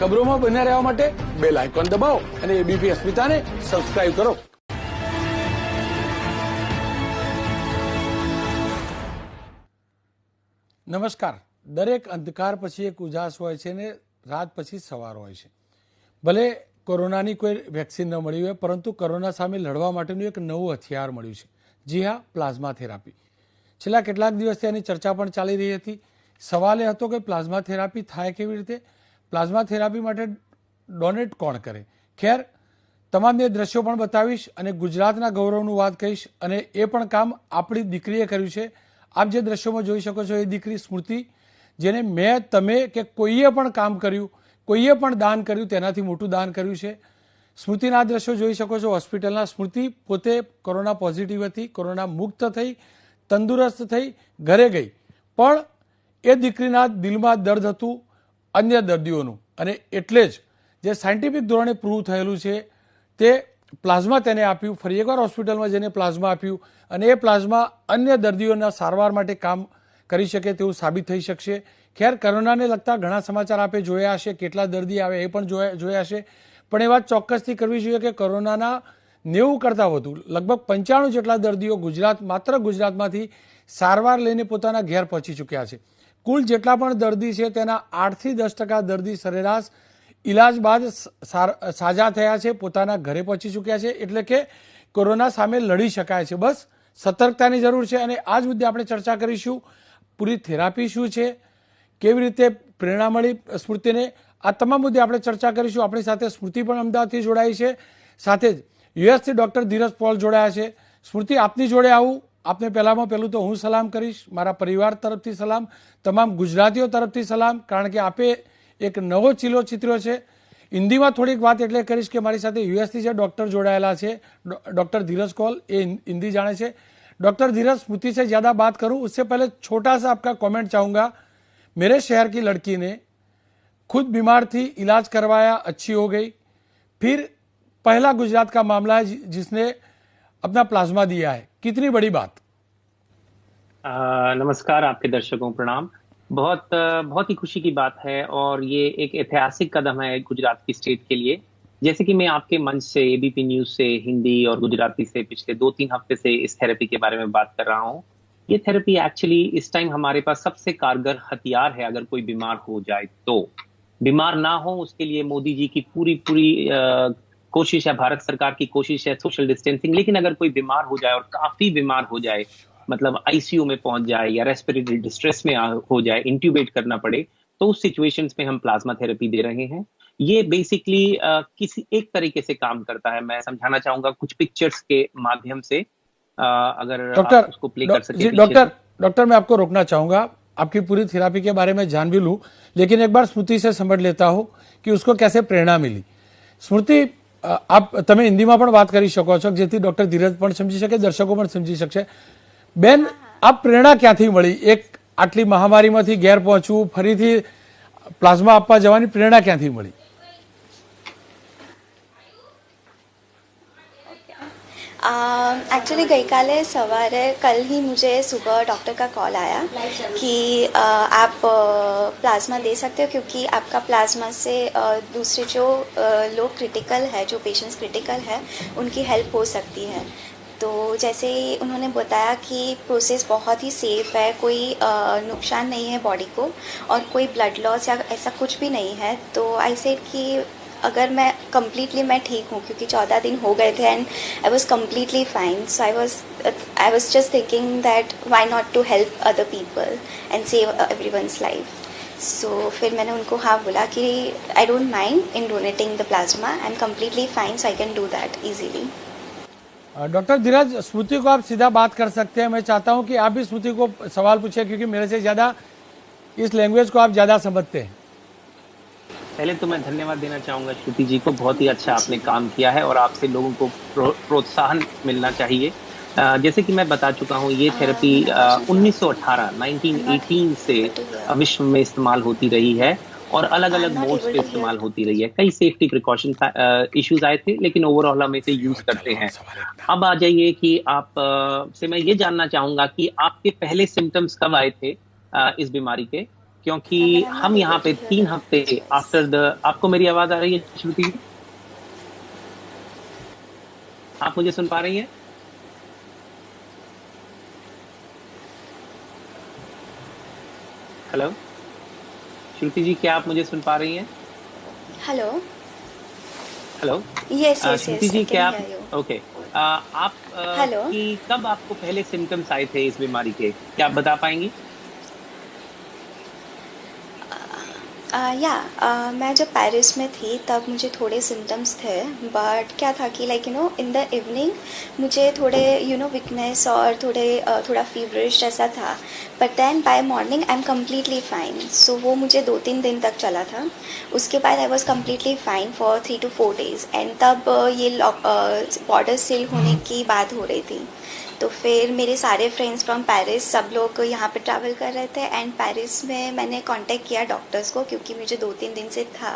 ખબરોમાં બન્યા રહેવા માટે બેલ આઇકોન દબાવો અને એબીપી અસ્મિતાને સબસ્ક્રાઇબ કરો. નમસ્કાર. દરેક અંધકાર પછી એક ઉજાસ હોય છે ને રાત પછી સવાર હોય છે. ભલે કોરોનાની કોઈ વેક્સિન ન મળી હોય, પરંતુ કોરોના સામે લડવા માટેનું એક નવું હથિયાર મળ્યું છે. જી હા, પ્લાઝમા થેરાપી. છેલ્લા કેટલાક દિવસથી એની ચર્ચા પણ ચાલી રહી હતી. સવાલ એ હતો કે પ્લાઝમા થેરાપી થાય કેવી રીતે, પ્લાઝમા થેરાપી માટે ડોનેટ કોણ કરે. ખેર, તમામને દ્રશ્યો પણ બતાવીશ અને ગુજરાતના ગૌરવનું વાત કહીશ, અને એ પણ કામ આપણી દીકરીએ કર્યું છે. આપ જે દ્રશ્યોમાં જોઈ શકો છો એ દીકરી સ્મૃતિ, જેને મેં, તમે કે કોઈએ પણ કામ કર્યું, કોઈએ પણ દાન કર્યું તેનાથી મોટું દાન કર્યું છે. સ્મૃતિના દ્રશ્યો જોઈ શકો છો હોસ્પિટલના. સ્મૃતિ પોતે કોરોના પોઝિટિવ હતી, કોરોના મુક્ત થઈ, તંદુરસ્ત થઈ, ઘરે ગઈ. પણ એ દીકરીના દિલમાં દર્દ હતું અન્ય દર્દીઓનું, અને એટલે જ જે સાયન્ટિફિક ધોરણે પ્રૂવ થયેલું છે તે પ્લાઝમા તેને આપ્યું. ફરી એકવાર હોસ્પિટલમાં જઈને પ્લાઝમા આપ્યું, અને એ પ્લાઝમા અન્ય દર્દીઓના સારવાર માટે કામ કરી શકે તેવું સાબિત થઈ શકશે. ખેર, કોરોનાને લગતા ઘણા સમાચાર આપે જોયા હશે, કેટલા દર્દી આવે એ પણ જોયા હશે. પણ એ વાત ચોક્કસથી કરવી જોઈએ કે કોરોનાના 90 કરતાં વધુ, લગભગ 95 જેટલા દર્દીઓ માત્ર ગુજરાતમાંથી સારવાર લઈને પોતાના ઘેર પહોંચી ચૂક્યા છે. કુલ જેટલા પણ દર્દી છે તેના 8 થી 10% દર્દી સરેરાશ ઇલાજ બાદ સાજા થયા છે, પોતાના ઘરે પહોંચી ચૂક્યા છે. એટલે કે કોરોના સામે લડી શકાય છે. બસ સતર્કતાની જરૂર છે, અને આ જ મુદ્દે આપણે ચર્ચા કરીશું. પૂરી થેરાપી શું છે, કેવી રીતે પ્રેરણા મળી સ્મૃતિને, આ તમામ મુદ્દે આપણે ચર્ચા કરીશું. આપણી સાથે સ્મૃતિ પણ અમદાવાદથી જોડાઈ છે, સાથે જ યુએસથી ડૉક્ટર ધીરજ પોલ જોડાયા છે. સ્મૃતિ, આપની જોડે આવું. આપને પહેલાં તો હું સલામ કરીશ, મારા પરિવાર તરફથી સલામ, તમામ ગુજરાતીઓ તરફથી સલામ, કારણ કે આપે એક નવો ચીલો ચિત્ર્યો છે. હિન્દીમાં થોડીક વાત એટલે કરીશ કે મારી સાથે યુએસથી જે ડૉક્ટર જોડાયેલા છે, डॉक्टर धीरज कौल, ये हिंदी जाने से. डॉक्टर धीरज, स्मृति से ज़्यादा बात करूं उससे पहले छोटा सा आपका कमेंट चाहूँगा. मेरे शहर की लड़की ने खुद बीमार थी, इलाज करवाया, अच्छी हो गई. फिर पहला गुजरात का मामला है जिसने अपना प्लाज्मा दिया है. कितनी बड़ी बात. नमस्कार, आपके दर्शकों प्रणाम. बहुत ही खुशी की बात है, और ये एक ऐतिहासिक कदम है गुजरात की स्टेट के लिए. जैसे कि मैं आपके मंच से, एबीपी न्यूज से हिंदी और गुजराती से पिछले 2-3 हफ्ते से इस थेरेपी के बारे में बात कर रहा हूँ. ये थेरेपी एक्चुअली इस टाइम हमारे पास सबसे कारगर हथियार है. अगर कोई बीमार हो जाए तो, बीमार ना हो उसके लिए मोदी जी की पूरी कोशिश है, भारत सरकार की कोशिश है, सोशल डिस्टेंसिंग. लेकिन अगर कोई बीमार हो जाए और काफी बीमार हो जाए, मतलब आईसीयू में पहुंच जाए या रेस्पिरेटरी डिस्ट्रेस में हो जाए, इंट्यूबेट करना पड़े, तो उस सिचुएशंस में हम प्लाज्मा थेरेपी दे रहे हैं. ये बेसिकली किसी एक तरीके से काम करता है. मैं समझाना चाहूंगा कुछ पिक्चर्स के माध्यम से, अगर आप उसको प्ले कर सके. डॉक्टर, मैं आपको रोकना चाहूंगा, आपकी पूरी थेरापी के बारे में जान भी लूं, लेकिन एक बार स्मृति से समझ लेता हूं कि उसको कैसे प्रेरणा मिली. स्मृति, आप તમે હિન્દીમાં પણ વાત કરી શકો છો, જેથી ડોક્ટર ધીરજ પણ સમજી શકે, દર્શકો પણ સમજી શકશે. બેન, આ પ્રેરણા ક્યાંથી મળી? એક આટલી મહામારીમાંથી ઘેર પહોંચવું, ફરીથી પ્લાઝમા આપવા જવાની પ્રેરણા ક્યાંથી મળી? एक्चुअली गई काले सवारे कल ही मुझे सुबह डॉक्टर का कॉल आया कि आप प्लाज्मा दे सकते हो, क्योंकि आपका प्लाज्मा से दूसरे जो लोग क्रिटिकल है, जो पेशेंट्स क्रिटिकल है, उनकी हेल्प हो सकती है. तो जैसे ही उन्होंने बताया कि प्रोसेस बहुत ही सेफ़ है, कोई नुकसान नहीं है बॉडी को, और कोई ब्लड लॉस या ऐसा कुछ भी नहीं है, तो आई सेड कि अगर मैं ठीक हूँ, क्योंकि 14 दिन हो गए थे and I was completely fine. So I was just thinking that why not to help other people and save everyone's life. So फिर मैंने उनको बोला कि I don't mind in donating the plasma, I am completely fine, so I can do that easily. Doctor Dheeraj, Smriti को आप सीधा बात कर सकते हैं. मैं चाहता हूं कि आप भी स्मृति को सवाल पूछे, क्योंकि मेरे से ज़्यादा इस लैंग्वेज को आप ज़्यादा समझते हैं. पहले तो मैं धन्यवाद देना चाहूंगा श्रुति जी को. बहुत ही अच्छा आपने काम किया है, और आपसे लोगों को प्रोत्साहन मिलना चाहिए. जैसे कि मैं बता चुका हूँ, ये थेरेपी 1918 से विश्व में इस्तेमाल होती रही है, और अलग अलग मोड्स पे इस्तेमाल होती रही है. कई सेफ्टी प्रिकॉशन इश्यूज आए थे, लेकिन ओवरऑल हम इसे यूज करते हैं. अब आ जाइए कि आप से मैं ये जानना चाहूंगा कि आपके पहले सिम्टम्स कब आए थे इस बीमारी के, क्योंकि but I'm हम not यहाँ able पे to hear 3 the हफ्ते voice. आफ्टर द आपको मेरी आवाज आ रही है श्रुति जी? आप मुझे सुन पा रही हैं? हेलो श्रुति जी, क्या आप मुझे सुन पा रही हैं? Hello. Hello Yes, yes, Shruti yes. I जी, can क्या आप hear you. ओके? आप Hello. कि कब आपको पहले सिम्टम्स आए थे इस बीमारी के, क्या आप बता पाएंगी? या मैं जब पेरिस में थी तब मुझे थोड़े सिम्टम्स थे, बट क्या था कि लाइक इन द इवनिंग मुझे थोड़े वीकनेस और थोड़ा फीवरिश जैसा था, but then by morning I am completely fine. So वो मुझे 2-3 दिन तक चला था। उसके बाद I was completely fine for 3 to 4 days, and तब ये बॉर्डर सील होने की बात हो रही थी। तो फिर मेरे सारे फ्रेंड्स फ्रॉम पेरिस सब लोग यहाँ पे ट्रैवल कर रहे थे, एंड पेरिस में मैंने कांटेक्ट किया डॉक्टर्स को, क्योंकि मुझे 2-3 दिन से था।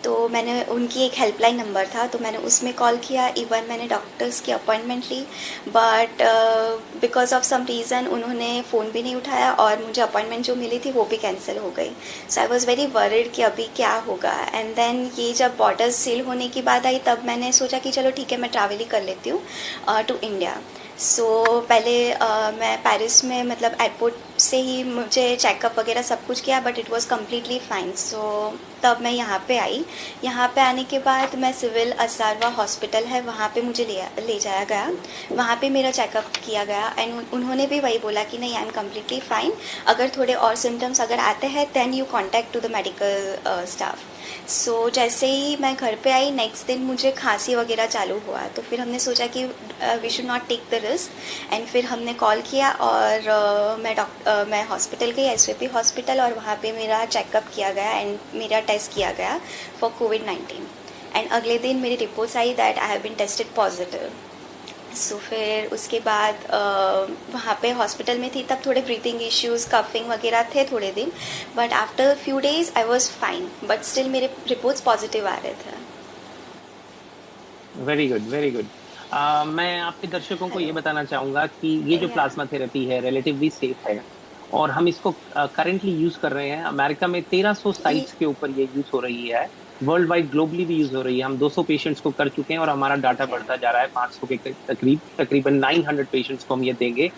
तो मैंने उनकी एक हेल्पलाइन नंबर था, तो मैंने उसमें कॉल किया। इवन मैंने डॉक्टर्स की अपॉइंटमेंट ली, but because of some reason उन्होंने फ़ोन भी नहीं उठाया, और मुझे अपॉइंटमेंट जो मिली थी वो भी कैंसिल हो गई। सो आई वॉज़ वेरी वरिड कि अभी क्या होगा। एंड देन ये जब बॉर्डर सील होने की बात आई, तब मैंने सोचा कि चलो ठीक है, मैं ट्रैवल ही कर लेती हूँ टू इंडिया। सो पहले मैं पेरिस में मतलब एयरपोर्ट से ही मुझे चेकअप वगैरह सब कुछ किया, but it was completely fine. So तब मैं यहाँ पे आई। यहाँ पे आने के बाद मैं सिविल असारवा हॉस्पिटल है, वहाँ पे मुझे ले जाया गया। वहाँ पे मेरा चेकअप किया गया, एंड उन्होंने भी वही बोला कि नहीं, आई एम कम्प्लीटली फाइन। अगर थोड़े और सिम्टम्स अगर आते हैं then you contact to the medical staff. So जैसे ही मैं घर पे आई, नेक्स्ट दिन मुझे खांसी वगैरह चालू हुआ। तो फिर हमने सोचा कि we should not take the risk, and फिर हमने कॉल किया, और मैं हॉस्पिटल गई, एसवीपी हॉस्पिटल, और वहाँ पे मेरा चेकअप किया गया एंड मेरा टेस्ट किया गया फॉर कोविड-19। एंड अगले दिन मेरी रिपोर्ट्स आई that I have been tested positive. So फिर उसके बाद वहाँ पे हॉस्पिटल में थी, तब थोड़े ब्रीथिंग इश्यूज़, कफिंग वगैरह थे थोड़े दिन, but after few days I was fine, but still मेरे रिपोर्ट्स पॉजिटिव आ रहे थे। Very good, very good. मैं आपके दर्शकों को ये हेलो। बताना चाहूंगा कि ये जो या प्लाज्मा थेरेपी है रिलेटिवली सेफ है, और हम इसको करंटली यूज कर रहे हैं। अमेरिका में 1300 साइट्स के ऊपर ये यूज हो रही है। वर्ल्ड वाइड ग्लोबली भी यूज हो रही है। हम 200 पेशेंट्स को कर चुके हैं और हमारा डाटा ओके। बढ़ता जा रहा है। 500 के तकरीबन 900 पेशेंट्स को हम ये देंगे।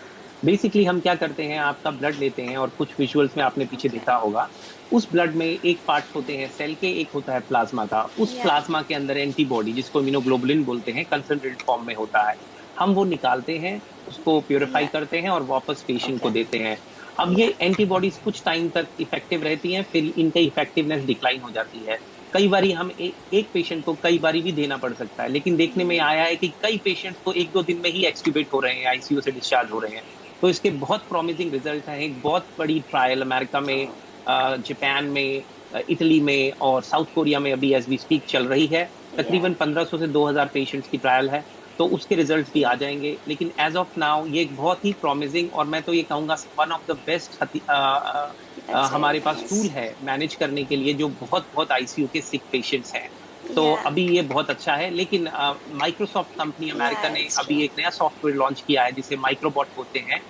बेसिकली हम क्या करते हैं, आपका ब्लड लेते हैं, और कुछ विजुअल्स में आपने पीछे ओके। देखा होगा, उस ब्लड में एक पार्ट होते हैं सेल के, एक होता है प्लाज्मा का। उस या प्लाज्मा के अंदर एंटीबॉडी, जिसको इम्यूनोग्लोबुलिन बोलते हैं, कंसंट्रेटेड फॉर्म में होता है। हम वो निकालते हैं, उसको प्योरीफाई या करते हैं और वापस पेशेंट ओके। को देते हैं। अब ये या एंटीबॉडीज कुछ टाइम तक इफेक्टिव रहती हैं, फिर इनका इफेक्टिवनेस डिक्लाइन हो जाती है। कई बारी हम एक पेशेंट को कई बारी भी देना पड़ सकता है, लेकिन देखने में आया है कि कई पेशेंट्स तो 1-2 दिन में ही एक्सट्यूबेट हो रहे हैं, आईसीयू से डिस्चार्ज हो रहे हैं। तो इसके बहुत प्रॉमिसिंग रिजल्ट हैं। एक बहुत बड़ी ट्रायल अमेरिका में, जापान में, इटली में और साउथ कोरिया में अभी एज वी स्पीक चल रही है। या तकरीबन 1500 से 2000 पेशेंट्स की ट्रायल है, तो उसके रिजल्ट्स भी आ जाएंगे। लेकिन एज ऑफ नाउ ये एक बहुत ही प्रॉमिसिंग, और मैं तो ये कहूंगा one of the best that's very हमारे पास नाइस। टूल है मैनेज करने के लिए, जो बहुत बहुत आईसीयू के सिक पेशेंट्स हैं। तो या अभी ये बहुत अच्छा है। लेकिन माइक्रोसॉफ्ट कंपनी या अमेरिका ने इट्स ट्रू। अभी एक नया सॉफ्टवेयर लॉन्च किया है जिसे माइक्रोबॉट बोलते हैं।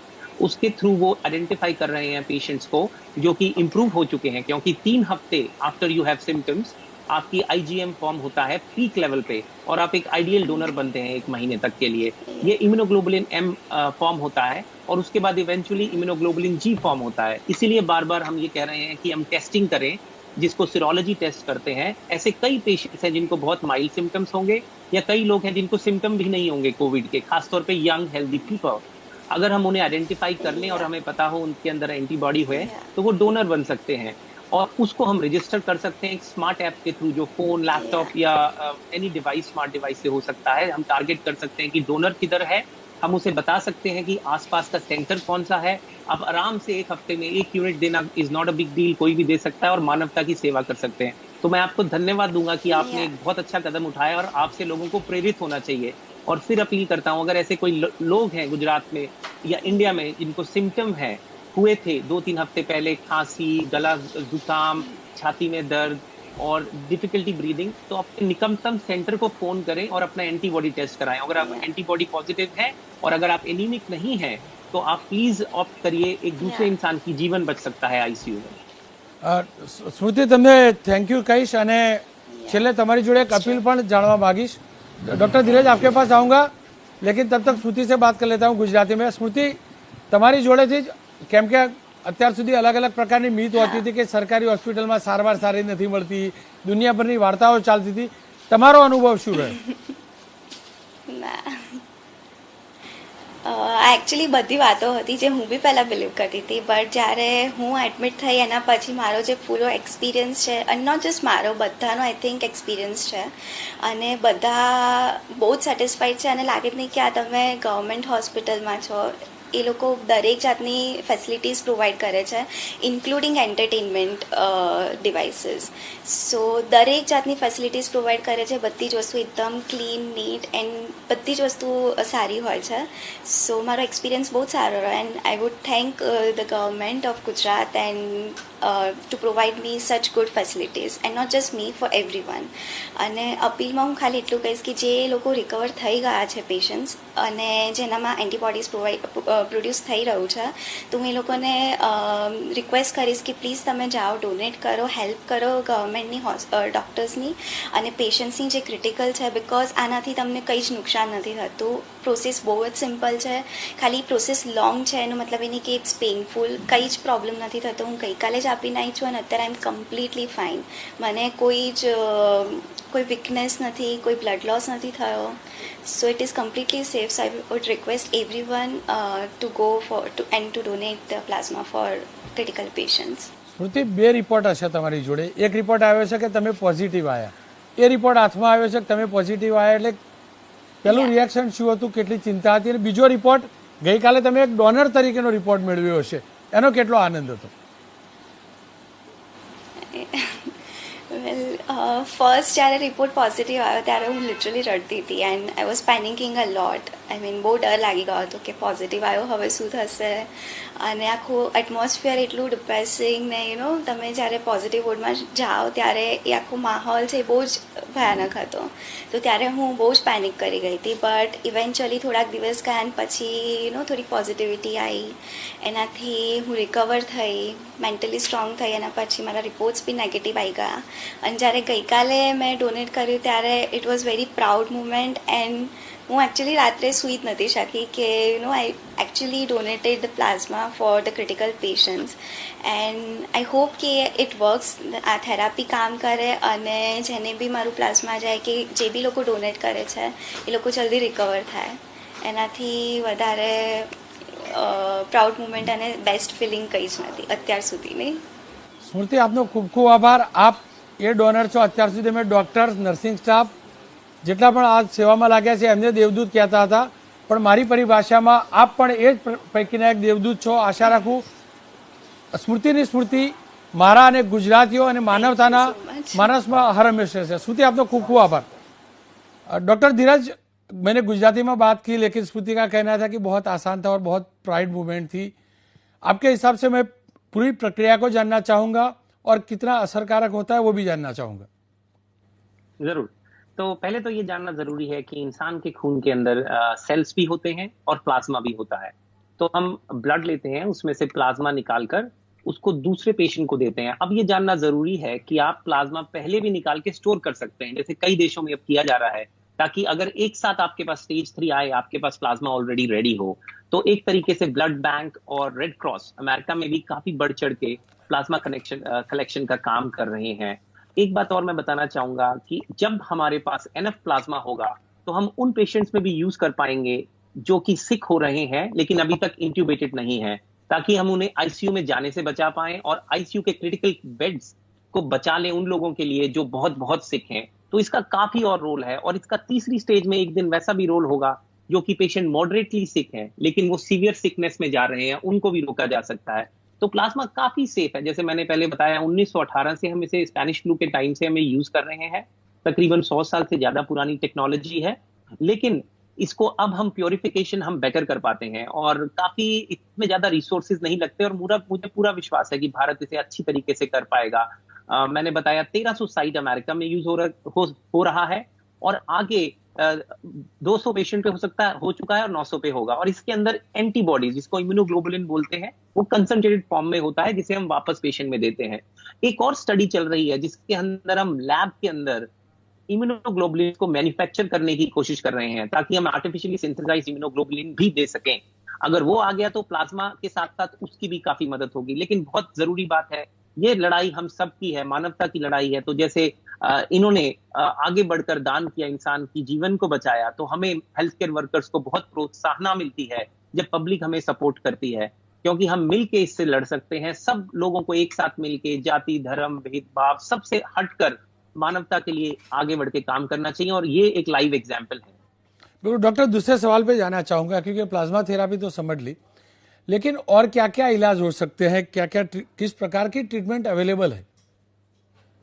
उसके थ्रू वो आइडेंटिफाई कर रहे हैं पेशेंट्स को जो कि ओके। इंप्रूव हो चुके हैं, क्योंकि 3 हफ्ते आफ्टर यू हैव सिम्टम्स आपकी आईजीएम फॉर्म होता है पीक लेवल पे, और आप एक आइडियल डोनर बनते हैं 1 महीने तक के लिए। ये इम्यूनोग्लोबुलिन एम फॉर्म होता है, और उसके बाद इवेंचुअली इम्यूनोग्लोबुलिन जी फॉर्म होता है। इसीलिए बार बार हम ये कह रहे हैं कि हम टेस्टिंग करें, जिसको सिरोलॉजी टेस्ट करते हैं। ऐसे कई पेशेंट्स हैं जिनको बहुत माइल्ड सिम्टम्स होंगे, या कई लोग हैं जिनको सिम्टम भी नहीं होंगे कोविड के, खासतौर पे यंग हेल्दी पीपल। अगर हम उन्हें आइडेंटिफाई कर लें और या हमें पता हो उनके अंदर एंटीबॉडी है, या तो वो डोनर बन सकते हैं। और उसको हम रजिस्टर कर सकते हैं एक स्मार्ट ऐप के थ्रू, जो फोन, या लैपटॉप या एनी डिवाइस, स्मार्ट डिवाइस से हो सकता है। हम टारगेट कर सकते हैं कि डोनर किधर है, हम उसे बता सकते हैं कि आसपास का सेंटर कौन सा है। अब आराम से 1 हफ्ते में 1 यूनिट देना is not a big deal, कोई भी दे सकता है, और मानवता की सेवा कर सकते हैं। तो मैं आपको धन्यवाद दूंगा कि आपने या एक बहुत अच्छा कदम उठाया, और आपसे लोगों को प्रेरित होना चाहिए। और फिर अपील करता हूं, अगर ऐसे कोई लोग हैं गुजरात में या इंडिया में जिनको सिम्टम है, हुए थे 2-3 हफ्ते पहले, खांसी, गला, जुकाम, छाती में दर्द और डिफिकल्टी ब्रीदिंग, तो अपने निकटतम सेंटर को फोन करें और अपना एंटीबॉडी टेस्ट कराएं। अगर आप या एंटीबॉडी पॉजिटिव है और अगर आप एनीमिक नहीं है, तो आप प्लीज ऑप्ट करिए। एक दूसरे या इंसान की जीवन बच सकता है आईसीयू में। સ્મૃતિ, તમને થેન્ક યુ કહીશ અને છેલ્લે તમારી જોડે એક अपील પણ જાણવા માંગીશ. डॉक्टर धीरज आपके पास आऊंगा, लेकिन तब तक स्मृति से बात कर लेता हूँ गुजराती में. स्मृति, તમારી જોડેથી જ, કેમ કે અત્યાર સુધી અલગ અલગ પ્રકારની મીત હોતી હતી કે સરકારી હોસ્પિટલમાં સારવાર સારી નથી મળતી, દુનિયાભરની વાર્તાઓ ચાલતી હતી. તમારો અનુભવ શું રહ્યો? એકચ્યુઅલી બધી વાતો હતી જે હું બી પહેલાં બિલીવ કરતી હતી, બટ જ્યારે હું એડમિટ થઈ એના પછી મારો જે પૂરો એક્સપિરિયન્સ છે, અને નોટ જસ્ટ મારો, બધાનો આઈ થિંક એક્સપિરિયન્સ છે, અને બધા બહુ જ સેટિસ્ફાઈડ છે. અને લાગે જ નહીં કે આ તમે ગવર્મેન્ટ હોસ્પિટલમાં છો. એ લોકો દરેક જાતની ફેસિલિટીઝ પ્રોવાઈડ કરે છે, ઇન્ક્લુડિંગ એન્ટરટેનમેન્ટ ડિવાઇસીસ. સો દરેક જાતની ફેસિલિટીઝ પ્રોવાઈડ કરે છે. બધી જ વસ્તુ એકદમ ક્લીન, નીટ એન્ડ બધી જ વસ્તુ સારી હોય છે. સો મારો એક્સપિરિયન્સ બહુ જ સારો રહ્યો, and I would thank the government of Gujarat and to provide me such good facilities, and not just me, for every. અને અપીલમાં હું ખાલી એટલું કહીશ કે જે લોકો રિકવર થઈ ગયા છે પેશન્ટ્સ, અને જેનામાં એન્ટીબોડીઝ પ્રોડ્યુસ થઈ રહ્યું છે, તો હું એ લોકોને રિક્વેસ્ટ કરીશ કે પ્લીઝ તમે જાઓ, ડોનેટ કરો, હેલ્પ કરો ગવર્મેન્ટની ડૉક્ટર્સની અને પેશન્ટ્સની જે ક્રિટિકલ છે, બિકોઝ આનાથી તમને કંઈ જ નુકસાન નથી થતું. પ્રોસેસ બહુ જ સિમ્પલ છે. ખાલી પ્રોસેસ લોંગ છે એનો મતલબ એ નહીં કે ઇટ્સ પેઇનફુલ. કંઈ જ પ્રોબ્લેમ નથી થતો. હું ગઈકાલે જ આપીને આવી છું અને અત્યારે આઈ એમ કમ્પ્લીટલી ફાઇન. મને કોઈ વીકનેસ નથી, કોઈ બ્લડ લોસ નથી થયો. So it is completely safe. So I would request everyone to go and to donate the plasma for critical patients. સ્મૃતિ, બે રિપોર્ટ હશે તમારી જોડે. એક રિપોર્ટ આવ્યો છે કે તમે પોઝિટિવ આવ્યા, એ રિપોર્ટ હાથમાં આવ્યો છે કે તમે પોઝિટિવ આવ્યા, એટલે પહેલું રિએક્શન શું હતું, કેટલી ચિંતા હતી? અને બીજો રિપોર્ટ, ગઈકાલે તમે એક ડોનર તરીકેનો રિપોર્ટ મેળવ્યો હશે, એનો કેટલો આનંદ હતો? વેલ, ફર્સ્ટ જ્યારે રિપોર્ટ પોઝિટિવ આવ્યો ત્યારે હું લિટરલી રડતી હતી, and I was panicking a lot. I mean બહુ ડર લાગી ગયો હતો કે પોઝિટિવ આવ્યો, હવે શું થશે. અને આખું એટમોસ્ફિયર એટલું ડિપ્રેસિંગ ને તમે જ્યારે પોઝિટિવ વોર્ડમાં જાઓ ત્યારે એ આખો માહોલ છે એ બહુ જ ભયાનક હતો. તો ત્યારે હું બહુ જ પેનિક કરી ગઈ હતી. બટ ઇવેન્ચ્યુઅલી થોડાક દિવસ ગયા પછી થોડી પોઝિટિવિટી આવી, એનાથી હું રિકવર થઈ, મેન્ટલી સ્ટ્રોંગ થઈ. એના પછી મારા રિપોર્ટ્સ બી નેગેટિવ આવી ગયા. અને જ્યારે ગઈકાલે મેં ડોનેટ કર્યું ત્યારે it was very proud moment. And હું એકચ્યુઅલી રાત્રે સૂઈ જ નથી શકી કે I actually donated the plasma for the critical patients. And I hope કે ઇટ વર્ક્સ, આ થેરાપી કામ કરે, અને જેને બી મારું પ્લાઝમા જાય, કે જે બી લોકો ડોનેટ કરે છે એ લોકો જલ્દી રિકવર થાય. એનાથી વધારે પ્રાઉડ મુમેન્ટ અને બેસ્ટ ફિલિંગ કંઈ જ નથી અત્યાર સુધીની. સ્મૃતિ, આપનો ખૂબ ખૂબ આભાર. આપ એ ડોનર છો. અત્યાર સુધી મેં ડૉક્ટર્સ, નર્સિંગ સ્ટાફ જેટલા પણ આ સેવામાં લાગ્યા છે એમને દેવદૂત કહેતા હતા, પણ મારી પરિભાષામાં આપ પણ એ જ પૈકીના એક દેવદૂત છો. આશા રાખું સ્મૃતિની સ્મૃતિ મારા અને ગુજરાતીઓ અને માનવતાના માનસમાં હર હંમેશ રહેશે. स्मृति, आपका खूब खूब आभार. डॉक्टर धीरज, मैंने गुजराती में बात की, लेकिन स्मृति का कहना था कि बहुत आसान था और बहुत प्राइड मूवमेंट थी. आपके हिसाब से मैं पूरी प्रक्रिया को जानना चाहूंगा और कितना असरकारक होता है वो भी जानना चाहूंगा. जरूर. तो पहले तो ये जानना जरूरी है कि इंसान के खून के अंदर सेल्स भी होते हैं और प्लाज्मा भी होता है. तो हम ब्लड लेते हैं, उसमें से प्लाज्मा निकालकर उसको दूसरे पेशेंट को देते हैं. अब ये जानना जरूरी है कि आप प्लाज्मा पहले भी निकाल के स्टोर कर सकते हैं, जैसे कई देशों में अब किया जा रहा है, ताकि अगर एक साथ आपके पास स्टेज 3 आए, आपके पास प्लाज्मा ऑलरेडी रेडी हो, तो एक तरीके से ब्लड बैंक और रेड क्रॉस अमेरिका में भी काफी बढ़ चढ़ के प्लाज्मा कलेक्शन का काम कर रहे हैं. एक बात और मैं बताना चाहूंगा कि जब हमारे पास एनफ प्लाज्मा होगा तो हम उन पेशेंट्स में भी यूज कर पाएंगे जो कि सिक हो रहे हैं लेकिन अभी तक इंट्यूबेटेड नहीं है, ताकि हम उन्हें आईसीयू में जाने से बचा पाएं और आईसीयू के क्रिटिकल बेड्स को बचा लें उन लोगों के लिए जो बहुत बहुत सिक हैं. तो इसका काफी और रोल है. और इसका तीसरी स्टेज में एक दिन वैसा भी रोल होगा जो कि पेशेंट मॉडरेटली सिक है लेकिन वो सीवियर सिकनेस में जा रहे हैं, उनको भी रोका जा सकता है. तो प्लाज्मा काफी सेफ है. जैसे मैंने पहले बताया, 1918 से हम इसे स्पेनिश फ्लू के टाइम से हमें यूज कर रहे हैं. तकरीबन 100 साल से ज्यादा पुरानी टेक्नोलॉजी है, लेकिन इसको अब हम प्योरिफिकेशन हम बेटर कर पाते हैं और काफी इसमें ज्यादा रिसोर्सेज नहीं लगते. और मुझे पूरा विश्वास है कि भारत इसे अच्छी तरीके से कर पाएगा. मैंने बताया 1300 साइट अमेरिका में यूज हो रहा है और आगे 200 पेशेंट पे हो सकता है, हो चुका है, और 900 पे होगा। और इसके अंदर एंटीबॉडीज, जिसको इम्यूनोग्लोबुलिन बोलते हैं, वो कंसंट्रेटेड फॉर्म में होता है, जिसे हम वापस पेशेंट में देते हैं। एक और स्टडी चल रही है जिसके अंदर हम लैब के अंदर इम्यूनोग्लोबुलिन को मैन्युफैक्चर करने की कोशिश कर रहे हैं, ताकि हम आर्टिफिशियली सिंथेसाइज इम्यूनोग्लोबुलिन भी दे सकें। अगर वो आ गया तो प्लाज्मा के साथ साथ उसकी भी काफी मदद होगी। लेकिन बहुत जरूरी बात है, ये लड़ाई हम सब की है, मानवता की लड़ाई है। तो जैसे इन्होंने आगे बढ़कर दान किया, इंसान की जीवन को बचाया, तो हमें हेल्थ केयर वर्कर्स को बहुत प्रोत्साहन मिलती है जब पब्लिक हमें सपोर्ट करती है, क्योंकि हम मिलके इससे लड़ सकते हैं। सब लोगों को एक साथ मिलके, जाति धर्म भेदभाव सबसे हटकर मानवता के लिए आगे बढ़ के काम करना चाहिए, और ये एक लाइव एग्जाम्पल है। बिल्कुल डॉक्टर, दूसरे सवाल पे जाना चाहूंगा, क्योंकि प्लाज्मा थेरापी तो समझ ली, लेकिन और क्या क्या इलाज हो सकते हैं, क्या क्या किस प्रकार की ट्रीटमेंट अवेलेबल है?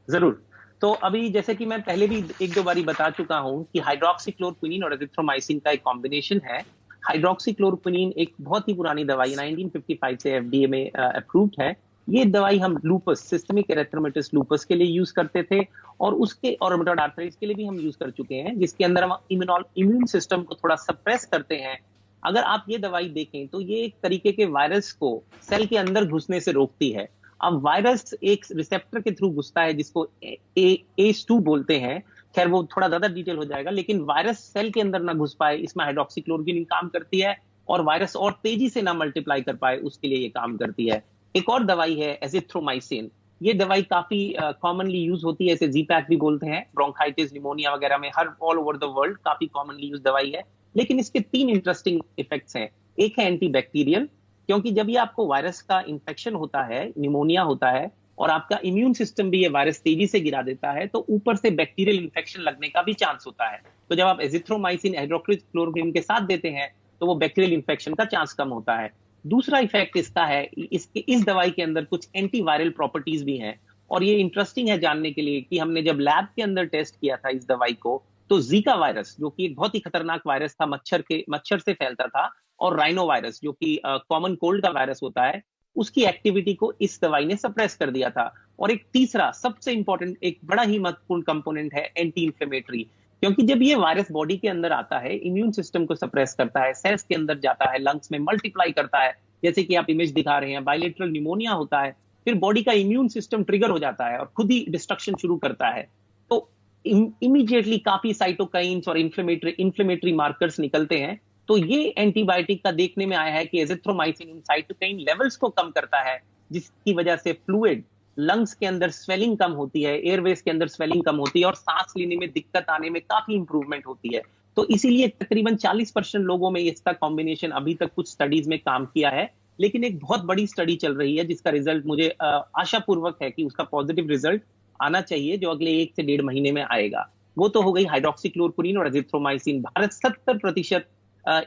जरूर। तो अभी जैसे कि मैं पहले भी एक दो बारी बता चुका हूं कि हाइड्रोक्सीक्लोरोक्विनीन और एजिथ्रोमाइसिन का एक कॉम्बिनेशन है। हाइड्रोक्सीक्लोरोक्विनीन एक बहुत ही पुरानी दवाई 1955 से एफडीए में अप्रूव्ड है। ये दवाई हम लूपस, सिस्टमिक एरिथ्रोमेटस लूपस के लिए यूज करते थे, और उसके और रूमेटॉइड आर्थराइटिस के लिए भी हम यूज कर चुके हैं, जिसके अंदर हम इम्यून सिस्टम को थोड़ा सप्रेस करते हैं। अगर आप ये दवाई देखें तो ये एक तरीके के वायरस को सेल के अंदर घुसने से रोकती है। अब वायरस एक रिसेप्टर के थ्रू घुसता है, जिसको ACE2 बोलते हैं। खैर वो थोड़ा ज्यादा डिटेल हो जाएगा, लेकिन वायरस सेल के अंदर ना घुस पाए, इसमें हाइड्रोक्सीक्लोरोक्विनीन काम करती है, और वायरस और तेजी से ना मल्टीप्लाई कर पाए, उसके लिए ये काम करती है। एक और दवाई है एजिथ्रोमाइसिन। ये दवाई काफी कॉमनली यूज होती है, इसे जीपैक भी बोलते हैं। ब्रोंकाइटिस, निमोनिया वगैरह में हर ऑल ओवर द वर्ल्ड काफी कॉमनली यूज दवाई है। लेकिन इसके 3 इंटरेस्टिंग इफेक्ट्स हैं। एक है एंटीबैक्टीरियल, क्योंकि जब ये आपको वायरस का इंफेक्शन होता है, निमोनिया होता है, और आपका इम्यून सिस्टम भी ये वायरस तेजी से गिरा देता है, तो ऊपर से बैक्टीरियल इंफेक्शन लगने का भी चांस होता है। तो जब आप एजिथ्रोमाइसिन हाइड्रोक्सीक्लोरोक्विन के साथ देते हैं, तो वो बैक्टीरियल इंफेक्शन का चांस कम होता है। दूसरा इफेक्ट इसका है, इस दवाई के अंदर कुछ एंटीवायरल प्रॉपर्टीज भी हैं, और ये इंटरेस्टिंग है जानने के लिए कि हमने जब लैब के अंदर टेस्ट किया था इस दवाई को, तो जीका वायरस, जो कि एक बहुत ही खतरनाक वायरस था, मच्छर से फैलता था, और राइनो वायरस, जो कि कॉमन कोल्ड का वायरस होता है, उसकी एक्टिविटी को इस दवाई ने सप्रेस कर दिया था। और एक तीसरा सबसे इंपॉर्टेंट, एक बड़ा ही महत्वपूर्ण कंपोनेंट है एंटी इंफ्लेमेटरी, क्योंकि जब ये वायरस बॉडी के अंदर आता है, इम्यून सिस्टम को सप्रेस करता है, सेल्स के अंदर जाता है, लंग्स में मल्टीप्लाई करता है, जैसे कि आप इमेज दिखा रहे हैं, बायलेटरल निमोनिया होता है, फिर बॉडी का इम्यून सिस्टम ट्रिगर हो जाता है और खुद ही डिस्ट्रक्शन शुरू करता है। तो इमीडिएटली काफी साइटोकाइंस और इन्फ्लेमेटरी मार्कर्स निकलते हैं। तो ये एंटीबायोटिक का देखने में आया है कि एजिथ्रोमाइसिन इन साइटोकाइन लेवल्स को कम करता है, जिसकी वजह से फ्लूइड, लंग्स के अंदर स्वेलिंग कम होती है, एयरवेज के अंदर स्वेलिंग कम होती है, और सांस लेने में दिक्कत आने में काफी इंप्रूवमेंट होती है। तो इसीलिए तकरीबन 40% लोगों में इसका कॉम्बिनेशन अभी तक कुछ स्टडीज में काम किया है। लेकिन एक बहुत बड़ी स्टडी चल रही है, जिसका रिजल्ट मुझे आशापूर्वक है कि उसका पॉजिटिव रिजल्ट आना चाहिए, जो अगले 1 से 1.5 महीने में आएगा। वो तो हो गई हाइड्रोक्सीक्लोरोक्विनीन और एजिथ्रोमाइसिन। भारत 70%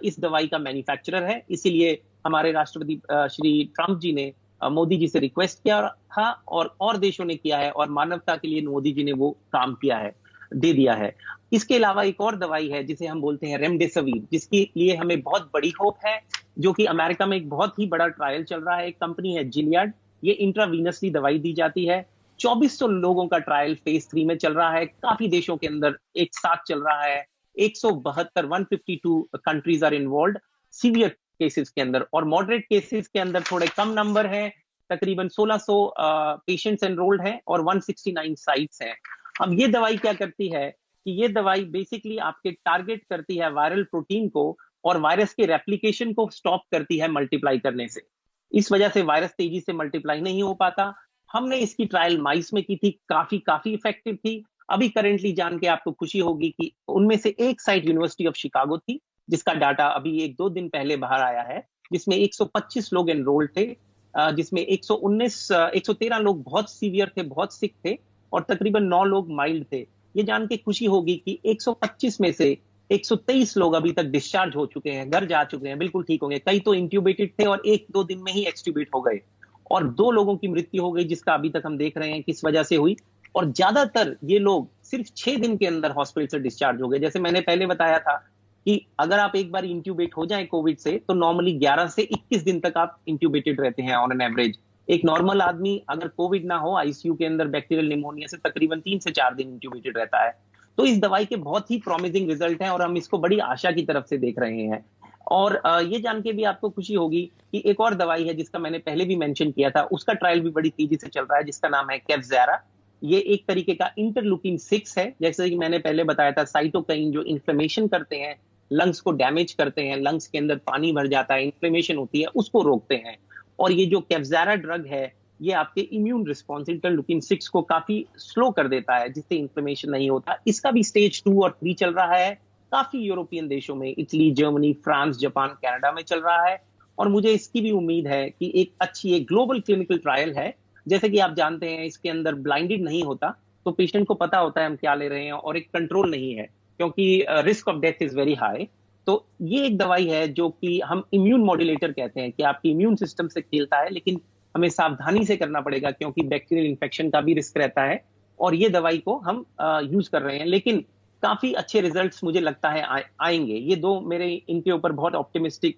इस दवाई का मैन्युफैक्चरर है, इसीलिए हमारे राष्ट्रपति श्री ट्रंप जी ने मोदी जी से रिक्वेस्ट किया था, और देशों ने किया है, और मानवता के लिए मोदी जी ने वो काम किया है, दे दिया है। इसके अलावा एक और दवाई है जिसे हम बोलते हैं रेमडेसिविर, जिसके लिए हमें बहुत बड़ी होप है, जो कि अमेरिका में एक बहुत ही बड़ा ट्रायल चल रहा है। एक कंपनी है जिलियड, ये इंट्रावीनसली दवाई दी जाती है। 2400 लोगों का ट्रायल फेज 3 में चल रहा है, काफी देशों के अंदर एक साथ चल रहा है। 152 countries are involve severe cases के अंदर, और मॉडरेट केसेस के अंदर थोड़े कम नंबर है, तकरीबन 1600 पेशेंट्स एनरोल्ड हैं, और 169 साइट्स हैं। अब ये दवाई क्या करती है कि ये दवाई बेसिकली आपके टारगेट करती है वायरल प्रोटीन को, और वायरस के रेप्लिकेशन को स्टॉप करती है मल्टीप्लाई करने से। इस वजह से वायरस तेजी से मल्टीप्लाई नहीं हो पाता। हमने इसकी ट्रायल माइस में की थी, काफी इफेक्टिव थी। अभी करेंटली जान के आपको खुशी होगी कि उनमें से एक साइट यूनिवर्सिटी ऑफ शिकागो थी, जिसका डाटा अभी 1-2 दिन पहले बाहर आया है, जिसमें 125 लोग एनरोल्ड थे, जिसमें 113 लोग बहुत सीवियर थे, बहुत सिक थे, और तकरीबन 9 लोग माइल्ड थे। ये जान के खुशी होगी कि 125 में से 123 लोग अभी तक डिस्चार्ज हो चुके हैं, घर जा चुके हैं, बिल्कुल ठीक हो गए। कई तो इंट्यूबेटेड थे और 1-2 दिन में ही एक्सट्यूबेट हो गए, और 2 लोगों की मृत्यु हो गई, जिसका अभी तक हम देख रहे हैं किस वजह से हुई। और ज्यादातर ये लोग सिर्फ 6 दिन के अंदर हॉस्पिटल से डिस्चार्ज हो गए। जैसे मैंने पहले बताया था कि अगर आप एक बार इंट्यूबेट हो जाए कोविड से, तो नॉर्मली 11 से 21 दिन तक आप इंट्यूबेटेड रहते हैं ऑन एन एवरेज। एक नॉर्मल आदमी अगर कोविड ना हो, आईसीयू के अंदर बैक्टीरियल निमोनिया से तकरीबन 3 से 4 दिन इंट्यूबेटेड रहता है। तो इस दवाई के बहुत ही प्रॉमिसिंग रिजल्ट हैं और हम इसको बड़ी आशा की तरफ से देख रहे हैं। और ये जान के भी आपको खुशी होगी कि एक और दवाई है जिसका मैंने पहले भी मेंशन किया था, उसका ट्रायल भी बड़ी तेजी से चल रहा है, जिसका नाम है केवज़ारा। ये एक तरीके का इंटरलूकिन 6 है, जैसे कि मैंने पहले बताया था, साइटोकाइन जो इन्फ्लेमेशन करते हैं, लंग्स को डैमेज करते हैं, लंग्स के अंदर पानी भर जाता है, इन्फ्लेमेशन होती है, उसको रोकते हैं। और ये जो केवज़ारा ड्रग है, ये आपके इम्यून रिस्पॉन्स इंटरलूकिन 6 को काफी स्लो कर देता है, जिससे इन्फ्लेमेशन नहीं होता। इसका भी स्टेज 2 और 3 चल रहा है काफी यूरोपियन देशों में, Italy, Germany, France, Japan, Canada में चल रहा है। और मुझे इसकी भी उम्मीद है कि एक ग्लोबल क्लिनिकल ट्रायल है। जैसे कि आप जानते हैं, इसके अंदर ब्लाइंडेड नहीं होता, तो पेशेंट को पता होता है हम क्या ले रहे हैं, और एक कंट्रोल नहीं है, क्योंकि risk of death is very high. तो ये एक दवाई है जो कि हम इम्यून मॉड्यूलेटर कहते हैं, कि आपकी इम्यून सिस्टम से खेलता है, लेकिन हमें सावधानी से करना पड़ेगा क्योंकि बैक्टीरियल इन्फेक्शन का भी रिस्क रहता है। और ये दवाई को हम यूज कर रहे हैं, लेकिन काफी अच्छे रिजल्ट्स मुझे लगता है आएंगे। ये दो मेरे इनके ऊपर बहुत ऑप्टिमिस्टिक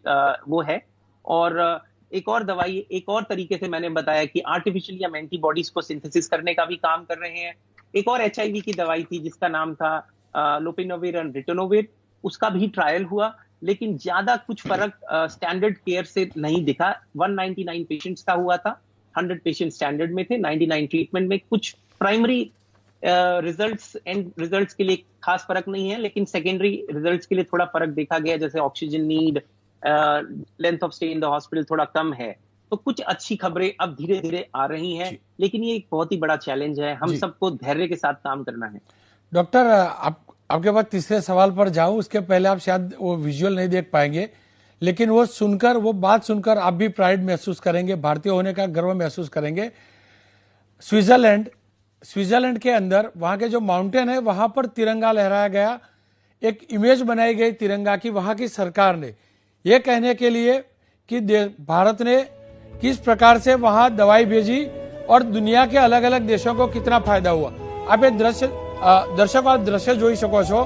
वो है। और एक और दवाई, एक और तरीके से मैंने बताया कि आर्टिफिशियली हम एंटीबॉडीज को सिंथेसिस करने का भी काम कर रहे हैं। एक और HIV की दवाई थी जिसका नाम था लोपिनोविर एंड रिटोनोविर, उसका भी ट्रायल हुआ, लेकिन ज्यादा कुछ फर्क स्टैंडर्ड केयर से नहीं दिखा। 199 पेशेंट्स का हुआ था, 100 पेशेंट स्टैंडर्ड में थे, 99 ट्रीटमेंट में। कुछ प्राइमरी रिजल्ट्स एंड रिजल्ट्स के लिए खास फर्क नहीं है, लेकिन सेकेंडरी रिजल्ट्स के लिए थोड़ा फर्क देखा गया, जैसे oxygen need, length of stay in the hospital थोड़ा कम है। तो कुछ अच्छी खबरें अब धीरे धीरे आ रही हैं, लेकिन ये एक बहुत ही बड़ा चैलेंज है, हम सबको धैर्य के साथ काम करना है। डॉक्टर, आपके बाद तीसरे सवाल पर जाऊं, उसके पहले आप शायद वो विजुअल नहीं देख पाएंगे, लेकिन वो बात सुनकर आप भी प्राइड महसूस करेंगे, भारतीय होने का गर्व महसूस करेंगे। स्विट्जरलैंड के अंदर वहां के जो माउंटेन है, वहां पर तिरंगा लहराया गया, एक इमेज बनाई गई तिरंगा की, वहां की सरकार ने, यह कहने के लिए कि भारत ने किस प्रकार से वहां दवाई भेजी और दुनिया के अलग अलग देशों को कितना फायदा हुआ। आप ये દર્શકો આ દ્રશ્ય જોઈ શકો છો।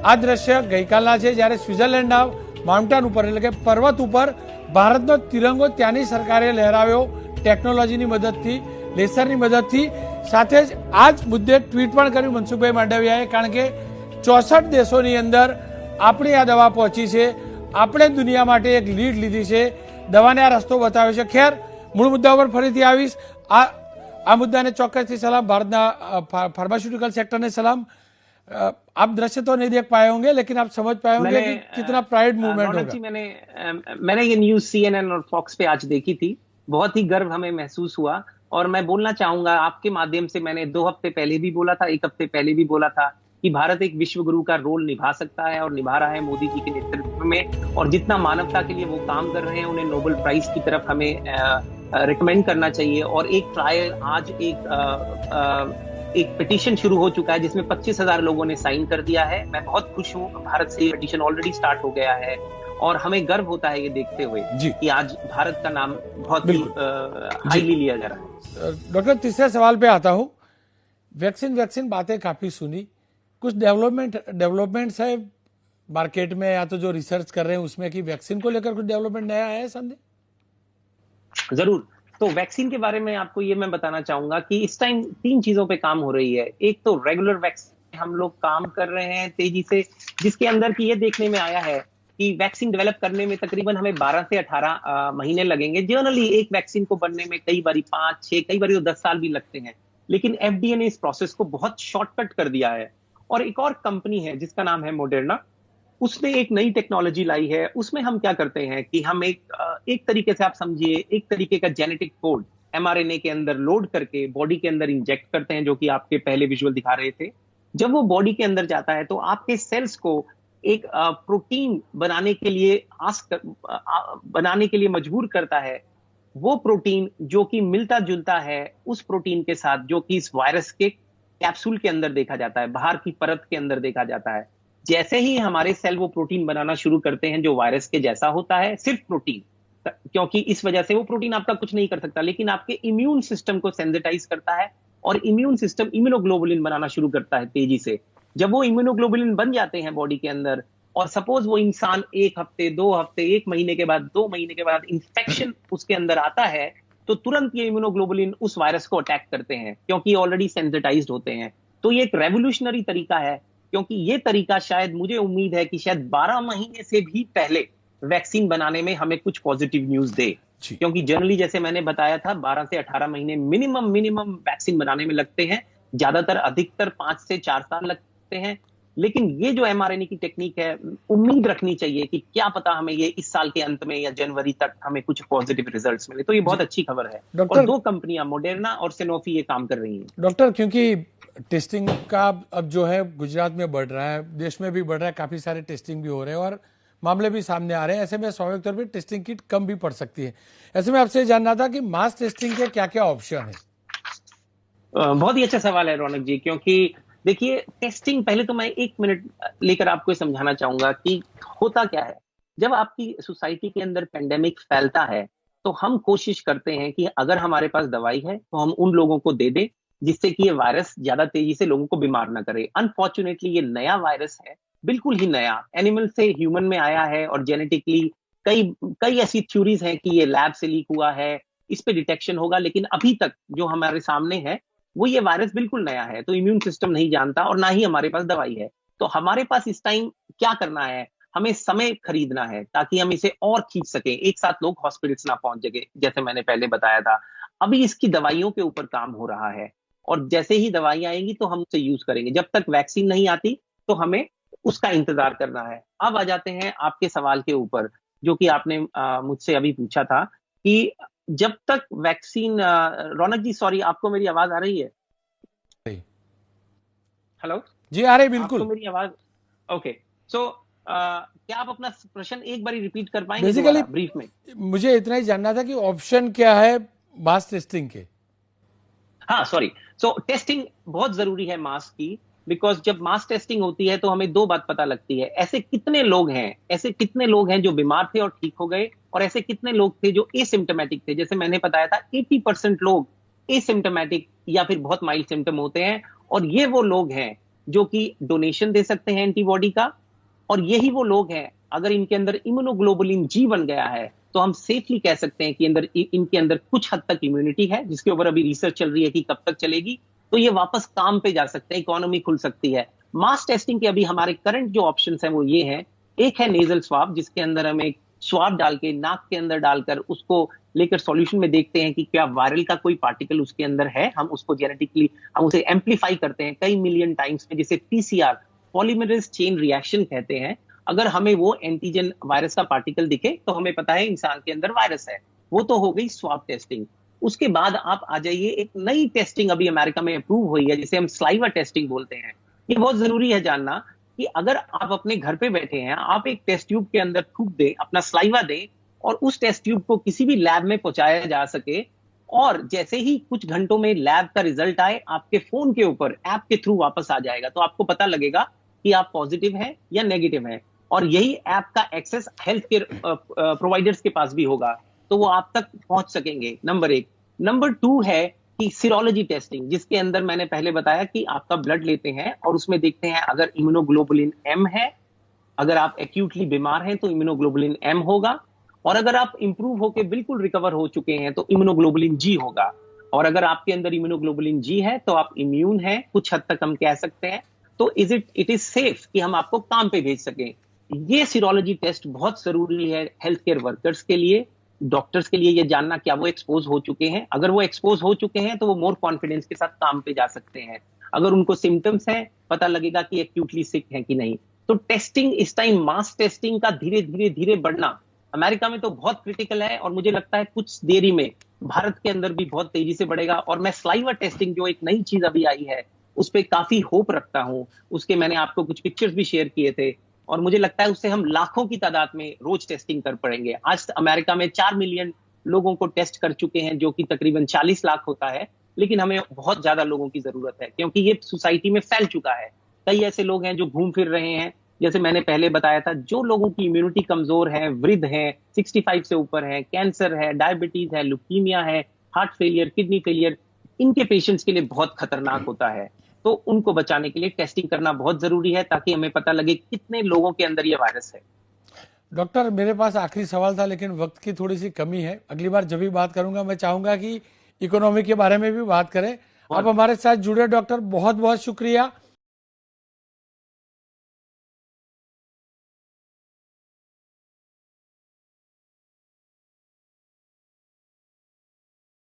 આ દ્રશ્ય ગઈકાલના છે, જ્યારે સ્વિટ્ઝરલેન્ડના માઉન્ટેન ઉપર એટલે કે પર્વત ઉપર ભારતનો તિરંગો ત્યાંની સરકારે લહેરાવ્યો ટેકનોલોજીની મદદથી, લેસરની મદદથી। સાથે જ આ જ મુદ્દે ટ્વીટ પણ કર્યું મનસુખભાઈ માંડવિયાએ, કારણ કે 64 દેશોની અંદર આપણી આ દવા પહોંચી છે, આપણે દુનિયા માટે એક લીડ લીધી છે, દવાને આ રસ્તો બતાવ્યો છે। ખેર, મૂળ મુદ્દા ઉપર ફરીથી આવીશ। આ મુદ્દાને ચોક્કસથી સલામ, ભારતના फार्मास्यूटिकल सेक्टर ने सलाम। आप दृश्य तो नहीं देख पाए होंगे, लेकिन आप समझ पाए होंगे कि कितना प्राइड मूवमेंट होगा। मैंने ये न्यूज CNN और फॉक्स पे आज देखी थी, बहुत ही गर्व हमें महसूस हुआ। और मैं बोलना चाहूंगा आपके माध्यम से, मैंने 2 हफ्ते पहले भी बोला था, 1 हफ्ते पहले भी बोला था कि भारत एक विश्व गुरु का रोल निभा सकता है और निभा रहा है मोदी जी के नेतृत्व में। और जितना मानवता के लिए वो काम कर रहे हैं, उन्हें नोबेल प्राइज की तरफ हमें रिकमेंड करना चाहिए। और एक ट्रायल आज एक पिटीशन शुरू हो चुका है जिसमें 25,000 लोगों ने साइन कर दिया है। मैं बहुत खुश हूँ, भारत से ये पिटीशन ऑलरेडी स्टार्ट हो गया है और हमें गर्व होता है ये देखते हुए कि आज भारत का नाम बहुत ही हाईली लिया जा रहा है। डॉक्टर, तीसरे सवाल पे आता हूँ। वैक्सीन बातें काफी सुनी, कुछ डेवलपमेंट्स है मार्केट में या तो जो रिसर्च कर रहे हैं उसमें, कि वैक्सीन को लेकर कुछ डेवलपमेंट नया है संदेह? जरूर। तो वैक्सीन के बारे में आपको ये मैं बताना चाहूंगा कि इस टाइम 3 चीजों पे काम हो रही है। एक तो रेगुलर वैक्सीन हम लोग काम कर रहे हैं तेजी से, जिसके अंदर की ये देखने में आया है कि वैक्सीन डेवलप करने में तकरीबन हमें 12 से 18 महीने लगेंगे। जनरली एक वैक्सीन को बनने में कई बारी 5, 6, कई बारी तो 10 साल भी लगते हैं, लेकिन FDA ने इस प्रोसेस को बहुत शॉर्टकट कर दिया है। और एक और कंपनी है जिसका नाम है मोडर्ना, उसने एक नई टेक्नोलॉजी लाई है। उसमें हम क्या करते हैं कि हम एक तरीके से आप समझिए, एक तरीके का जेनेटिक कोड mRNA के अंदर लोड करके बॉडी के अंदर इंजेक्ट करते हैं, जो कि आपके पहले विजुअल दिखा रहे थे। जब वो बॉडी के अंदर जाता है तो आपके सेल्स को एक प्रोटीन बनाने के लिए मजबूर करता है। वो प्रोटीन जो कि मिलता जुलता है उस प्रोटीन के साथ जो कि इस वायरस के कैप्सूल के अंदर देखा जाता है, बाहर की परत के अंदर देखा जाता है। जैसे ही हमारे सेल वो प्रोटीन बनाना शुरू करते हैं जो वायरस के जैसा होता है, सिर्फ प्रोटीन, क्योंकि इस वजह से वो प्रोटीन आपका कुछ नहीं कर सकता, लेकिन आपके इम्यून सिस्टम को सेंसिटाइज करता है और इम्यून सिस्टम इम्यूनोग्लोबुलिन बनाना शुरू करता है तेजी से। जब वो इम्यूनोग्लोबुलिन बन जाते हैं बॉडी के अंदर, और सपोज वो इंसान 1 हफ्ते, 2 हफ्ते, 1 महीने के बाद, 2 महीने के बाद इंफेक्शन उसके अंदर आता है, तो तुरंत ये इम्यूनोग्लोबुलिन उस वायरस को अटैक करते हैं, क्योंकि ऑलरेडी सेंसिटाइज्ड होते हैं। तो ये एक रेवोल्यूशनरी तरीका है क्योंकि ये तरीका शायद, मुझे उम्मीद है कि शायद 12 महीने से भी पहले वैक्सीन बनाने में हमें कुछ पॉजिटिव न्यूज दे। जी। क्योंकि जनरली जैसे मैंने बताया था 12 से 18 महीने मिनिमम वैक्सीन बनाने में लगते हैं, ज्यादातर अधिकतर 5 से 4 साल लगते हैं। लेकिन ये जो mRNA की टेक्निक है, उम्मीद रखनी चाहिए कि क्या पता हमें ये इस साल के अंत में या जनवरी तक हमें कुछ पॉजिटिव रिजल्ट्स मिले। तो ये बहुत अच्छी खबर है। और डॉक्टर 2 कंपनियां मोडेर्ना और सिनोफी ये काम कर रही हैं। डॉक्टर, क्योंकि टेस्टिंग का अब जो है गुजरात में बढ़ रहा है, देश में भी बढ़ रहा है, काफी सारे टेस्टिंग भी हो रहे हैं और मामले भी सामने आ रहे हैं, ऐसे में स्वाभाविक तौर पर टेस्टिंग किट कम भी पड़ सकती है। ऐसे में आपसे जानना था कि मास टेस्टिंग के क्या क्या ऑप्शन है। बहुत ही अच्छा सवाल है रौनक जी, क्योंकि देखिए टेस्टिंग, पहले तो मैं 1 मिनट लेकर आपको समझाना चाहूंगा कि होता क्या है। जब आपकी सोसाइटी के अंदर पेंडेमिक फैलता है तो हम कोशिश करते हैं कि अगर हमारे पास दवाई है तो हम उन लोगों को दे दें जिससे कि ये वायरस ज्यादा तेजी से लोगों को बीमार ना करे। अनफॉर्चुनेटली ये नया वायरस है, बिल्कुल ही नया, एनिमल से ह्यूमन में आया है और जेनेटिकली कई कई ऐसी थ्योरीज हैं कि ये लैब से लीक हुआ है, इस पे डिटेक्शन होगा। लेकिन अभी तक जो हमारे सामने है वो ये वायरस बिल्कुल नया है, तो इम्यून सिस्टम नहीं जानता और ना ही हमारे पास दवाई है। तो हमारे पास इस टाइम क्या करना है, हमें समय खरीदना है ताकि हम इसे और खींच सकें, एक साथ लोग हॉस्पिटल्स ना पहुंच सके, जैसे मैंने पहले बताया था। अभी इसकी दवाइयों के ऊपर काम हो रहा है और जैसे ही दवाई आएंगी तो हम उसे यूज करेंगे। जब तक वैक्सीन नहीं आती तो हमें उसका इंतजार करना है। अब आ जाते हैं आपके सवाल के ऊपर, जो कि आपने मुझसे अभी पूछा था कि जब तक वैक्सीन, रौनक जी सॉरी, आपको मेरी आवाज आ रही है? हेलो जी, आ रही, बिल्कुल। आपको मेरी आवाज? ओके। सो क्या आप अपना प्रश्न एक बार रिपीट कर पाएंगे बेसिकली ब्रीफ में? मुझे इतना ही जानना था कि ऑप्शन क्या है मास टेस्टिंग के। हाँ सॉरी। सो टेस्टिंग बहुत जरूरी है मास की, बिकॉज जब मास टेस्टिंग होती है तो हमें 2 बात पता लगती है। ऐसे कितने लोग हैं जो बीमार थे और ठीक हो गए, और ऐसे कितने लोग थे जो एसिम्टोमेटिक थे। जैसे मैंने बताया था 80% लोग एसिम्टोमेटिक या फिर बहुत माइल्ड सिम्टम होते हैं, और ये वो लोग हैं जो कि डोनेशन दे सकते हैं एंटीबॉडी का। और यही वो लोग हैं, अगर इनके अंदर इम्यूनोग्लोबुलिन जी बन गया है तो हम सेफली कह सकते हैं कि इनके अंदर कुछ हद तक इम्यूनिटी है, जिसके ऊपर अभी रिसर्च चल रही है कि कब तक चलेगी। तो ये वापस काम पे जा सकते हैं, इकोनॉमी खुल सकती है। मास टेस्टिंग के अभी हमारे करंट जो ऑप्शंस हैं वो ये हैं। एक है नेजल स्वाब, जिसके अंदर हम एक स्वाब डाल के नाक के अंदर डालकर उसको लेकर सॉल्यूशन में देखते हैं कि क्या वायरल का कोई पार्टिकल उसके अंदर है। हम उसको जेनेटिकली हम उसे एम्पलीफाई करते हैं कई मिलियन टाइम्स में, जिसे पीसीआर, पॉलीमरेज चेन रिएक्शन कहते हैं। अगर हमें वो एंटीजन वायरस का पार्टिकल दिखे तो हमें पता है इंसान के अंदर वायरस है। वो तो हो गई स्वाब टेस्टिंग। उसके बाद आप आ जाइए, एक नई टेस्टिंग अभी अमेरिका में अप्रूव हुई है, जिसे हम स्लाइवा टेस्टिंग बोलते हैं। ये बहुत जरूरी है जानना कि अगर आप अपने घर पे बैठे हैं, आप एक टेस्ट ट्यूब के अंदर थूक दें, अपना स्लाइवा दें, और उस टेस्ट ट्यूब को किसी भी लैब में पहुंचाया जा सके, और जैसे ही कुछ घंटों में लैब का रिजल्ट आए, आपके फोन के ऊपर ऐप के थ्रू वापस आ जाएगा। तो आपको पता लगेगा कि आप पॉजिटिव हैं या नेगेटिव हैं। और यही ऐप का एक्सेस हेल्थ केयर प्रोवाइडर्स के पास भी होगा, तो वो आप तक पहुंच सकेंगे। नंबर 1। नंबर 2 है कि सीरोलॉजी टेस्टिंग, जिसके अंदर मैंने पहले बताया कि आपका ब्लड लेते हैं और उसमें देखते हैं अगर इम्यूनोग्लोबुलिन एम है। अगर आप एक्यूटली बीमार हैं तो इम्यूनोग्लोबुलिन एम होगा, और अगर आप इंप्रूव होकर बिल्कुल रिकवर हो चुके हैं तो इम्यूनोग्लोबुलिन जी होगा। और अगर आपके अंदर इम्यूनोग्लोबुलिन जी है तो आप इम्यून हैं, कुछ हद तक हम कह सकते हैं। तो इट इज सेफ कि हम आपको काम पे भेज सकें। ये सीरोलॉजी टेस्ट बहुत जरूरी है हेल्थ केयर वर्कर्स के लिए, डॉक्टर्स के लिए, ये जानना क्या वो एक्सपोज हो चुके हैं। अगर वो एक्सपोज हो चुके हैं तो वो मोर कॉन्फिडेंस के साथ काम पे जा सकते हैं। अगर उनको सिम्टम्स हैं, पता लगेगा कि एक्यूटली सिक है कि नहीं। तो टेस्टिंग इस टाइम, मास टेस्टिंग का धीरे धीरे धीरे बढ़ना अमेरिका में तो बहुत क्रिटिकल है, और मुझे लगता है कुछ देरी में भारत के अंदर भी बहुत तेजी से बढ़ेगा। और मैं स्लाइवा टेस्टिंग, जो एक नई चीज अभी आई है, उस पर काफी होप रखता हूं। उसके मैंने आपको कुछ पिक्चर्स भी शेयर किए थे, और मुझे लगता है उससे हम लाखों की तादाद में रोज टेस्टिंग कर पड़ेंगे। आज अमेरिका में 4 मिलियन लोगों को टेस्ट कर चुके हैं, जो कि तकरीबन 40 लाख होता है। लेकिन हमें बहुत ज्यादा लोगों की जरूरत है, क्योंकि ये सोसाइटी में फैल चुका है। कई ऐसे लोग हैं जो घूम फिर रहे हैं, जैसे मैंने पहले बताया था, जो लोगों की इम्यूनिटी कमजोर है, वृद्ध है, 65 से ऊपर है, कैंसर है, डायबिटीज है, ल्यूकीमिया है, हार्ट फेलियर, किडनी फेलियर, इनके पेशेंट्स के लिए बहुत खतरनाक होता है। तो उनको बचाने के लिए टेस्टिंग करना बहुत जरूरी है, ताकि हमें पता लगे कितने लोगों के अंदर ये वायरस है। डॉक्टर, मेरे पास आखिरी सवाल था, लेकिन वक्त की थोड़ी सी कमी है। अगली बार जब भी बात करूंगा मैं चाहूंगा कि इकोनॉमी के बारे में भी बात करें। आप हमारे साथ जुड़े डॉक्टर, बहुत बहुत शुक्रिया।